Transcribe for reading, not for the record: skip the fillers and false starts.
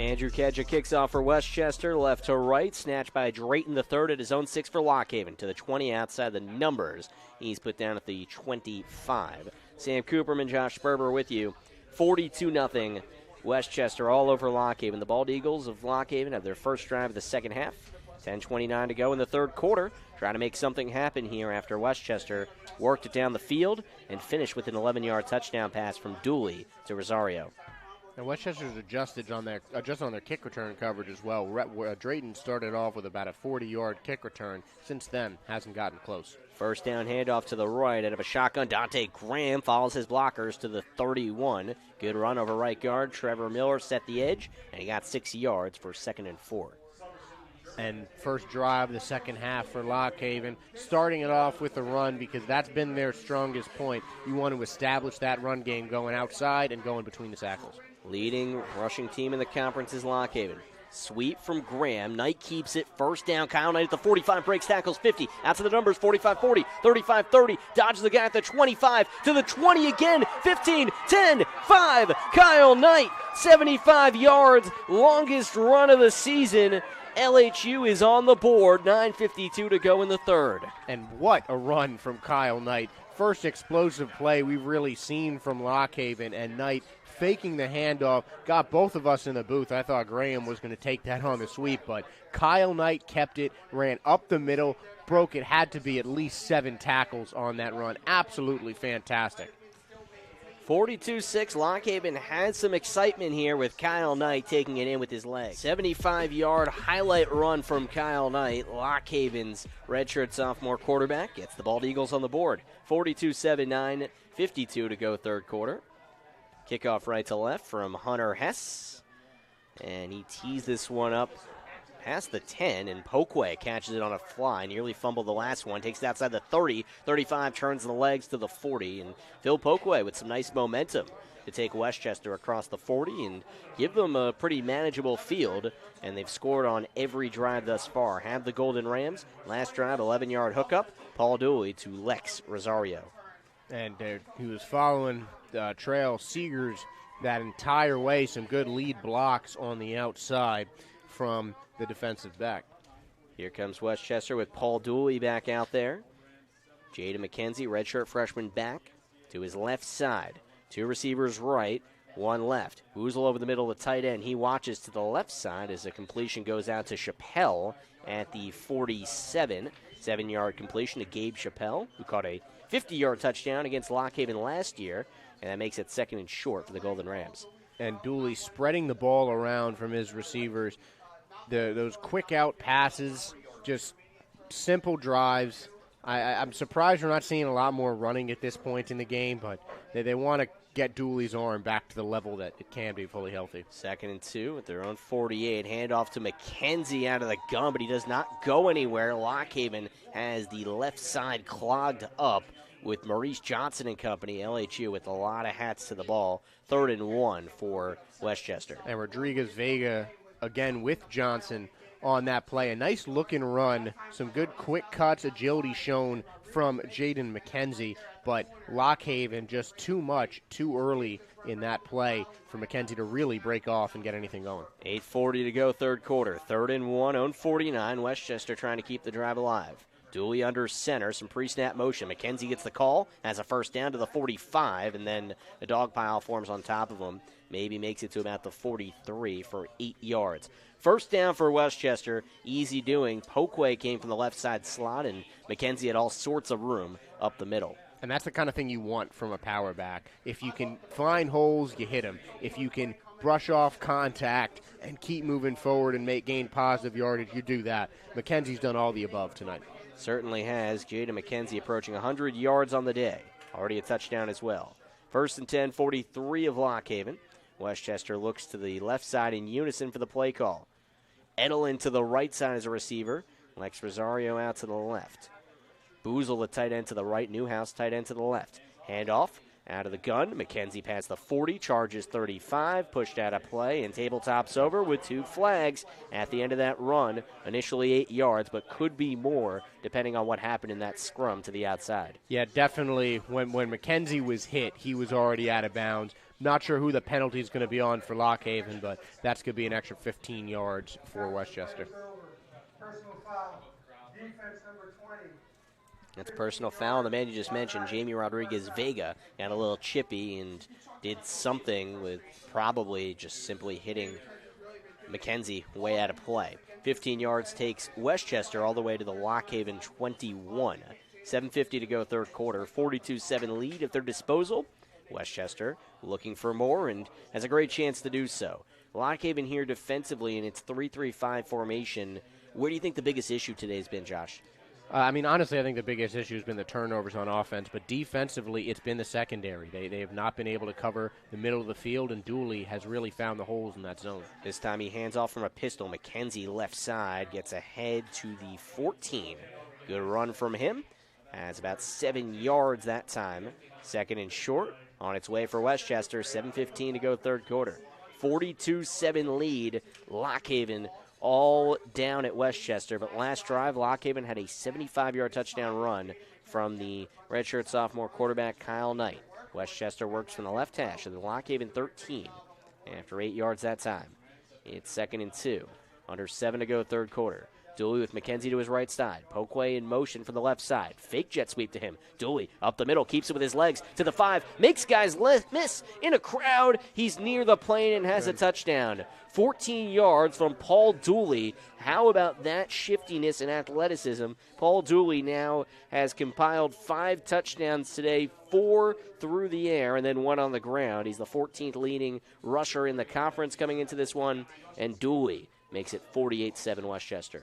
Andrew Kedja kicks off for Westchester, left to right, snatched by Drayton the third at his own 6 for Lockhaven. To the 20 outside the numbers. He's put down at the 25. Sam Cooperman, Josh Sperber with you. 42-0 Westchester all over Lockhaven. The Bald Eagles of Lockhaven have their first drive of the second half. 10:29 to go in the third quarter. Trying to make something happen here after Westchester worked it down the field and finished with an 11-yard touchdown pass from Dooley to Rosario. And Westchester's adjusted on their kick return coverage as well. Drayton started off with about a 40-yard kick return. Since then, hasn't gotten close. First down handoff to the right out of a shotgun. Dante Graham follows his blockers to the 31. Good run over right guard. Trevor Miller set the edge, and he got 6 yards for 2nd and 4. And first drive of the second half for Lockhaven, starting it off with a run because that's been their strongest point. You want to establish that run game going outside and going between the tackles. Leading rushing team in the conference is Lockhaven. Sweep from Graham. Knight keeps it. First down. Kyle Knight at the 45. Breaks tackles 50. Out to the numbers. 45-40. 35-30. Dodges the guy at the 25. To the 20 again. 15. 10. 5. Kyle Knight. 75 yards. Longest run of the season. LHU is on the board. 9:52 to go in the third. And what a run from Kyle Knight. First explosive play we've really seen from Lockhaven, and Knight faking the handoff, got both of us in the booth. I thought Graham was going to take that on the sweep, but Kyle Knight kept it, ran up the middle, broke it, had to be at least 7 tackles on that run. Absolutely fantastic. 42-6, Lockhaven had some excitement here with Kyle Knight taking it in with his leg. 75-yard highlight run from Kyle Knight. Lockhaven's redshirt sophomore quarterback gets the Bald Eagles on the board. 42-7, 9:52 to go third quarter. Kickoff right to left from Hunter Hess. And he tees this one up past the 10, and Pokeway catches it on a fly. Nearly fumbled the last one. Takes it outside the 30. 35, turns the legs to the 40. And Phil Pokeway with some nice momentum to take Westchester across the 40 and give them a pretty manageable field. And they've scored on every drive thus far. Have the Golden Rams. Last drive, 11-yard hookup. Paul Dooley to Lex Rosario. And he was following Trail Seegers that entire way. Some good lead blocks on the outside from the defensive back. Here comes Westchester with Paul Dooley back out there. Jaden McKenzie, redshirt freshman, back to his left side. 2 receivers right, 1 left. Boozle over the middle of the tight end. He watches to the left side as a completion goes out to Chappelle at the 47. 7-yard completion to Gabe Chappelle, who caught a 50-yard touchdown against Lockhaven last year, and that makes it 2nd and short for the Golden Rams. And Dooley spreading the ball around from his receivers. Those quick out passes, just simple drives. I'm surprised we're not seeing a lot more running at this point in the game, but they want to get Dooley's arm back to the level that it can be fully healthy. 2nd and 2 at their own 48. Handoff to McKenzie out of the gun, but he does not go anywhere. Lockhaven has the left side clogged up with Maurice Johnson and company. LHU with a lot of hats to the ball. 3rd and 1 for Westchester. And Rodriguez-Vega again with Johnson on that play. A nice looking run, some good quick cuts, agility shown from Jaden McKenzie, but Lockhaven just too much, too early in that play for McKenzie to really break off and get anything going. 8:40 to go third quarter. 3rd and 1, own 49. Westchester trying to keep the drive alive. Dooley under center, some pre-snap motion. McKenzie gets the call, has a first down to the 45, and then a dog pile forms on top of him. Maybe makes it to about the 43 for 8 yards. First down for Westchester, easy doing. Pokeway came from the left side slot, and McKenzie had all sorts of room up the middle. And that's the kind of thing you want from a power back. If you can find holes, you hit them. If you can brush off contact and keep moving forward and gain positive yardage, you do that. McKenzie's done all the above tonight. Certainly has. Jaden McKenzie approaching 100 yards on the day. Already a touchdown as well. 1st and 10, 43 of Lockhaven. Westchester looks to the left side in unison for the play call. Edelin to the right side as a receiver. Lex Rosario out to the left. Boozle, the tight end, to the right. Newhouse, tight end, to the left. Handoff out of the gun. McKenzie past the 40, charges 35, pushed out of play, and tabletops over with 2 flags at the end of that run. Initially 8 yards, but could be more depending on what happened in that scrum to the outside. Yeah, definitely. When McKenzie was hit, he was already out of bounds. Not sure who the penalty is going to be on for Lock Haven, but that's going to be an extra 15 yards for Westchester. Personal foul. Defense number 20. That's a personal foul. The man you just mentioned, Jamie Rodriguez Vega, got a little chippy and did something with probably just simply hitting McKenzie way out of play. 15 yards takes Westchester all the way to the Lock Haven 21. 7:50 to go third quarter. 42-7 lead at their disposal. Westchester looking for more and has a great chance to do so. Lock Haven here defensively in its 3-3-5 formation. Where do you think the biggest issue today has been, Josh? Honestly, I think the biggest issue has been the turnovers on offense, but defensively, it's been the secondary. They have not been able to cover the middle of the field, and Dooley has really found the holes in that zone. This time he hands off from a pistol. McKenzie left side gets ahead to the 14. Good run from him. Has about 7 yards that time. Second and short. On its way for Westchester. 7:15 to go third quarter. 42-7 lead. Lock Haven all down at Westchester, but last drive, Lock Haven had a 75-yard touchdown run from the redshirt sophomore quarterback Kyle Knight. Westchester works from the left hash of the Lock Haven 13 after 8 yards that time. It's 2nd and 2. Under 7 to go third quarter. Dooley with McKenzie to his right side. Pokeway in motion from the left side. Fake jet sweep to him. Dooley up the middle, keeps it with his legs to the 5. Makes guys miss in a crowd. He's near the plane and has a touchdown. 14 yards from Paul Dooley. How about that shiftiness and athleticism? Paul Dooley now has compiled 5 touchdowns today, 4 through the air and then 1 on the ground. He's the 14th leading rusher in the conference coming into this one, and Dooley makes it 48-7 Westchester.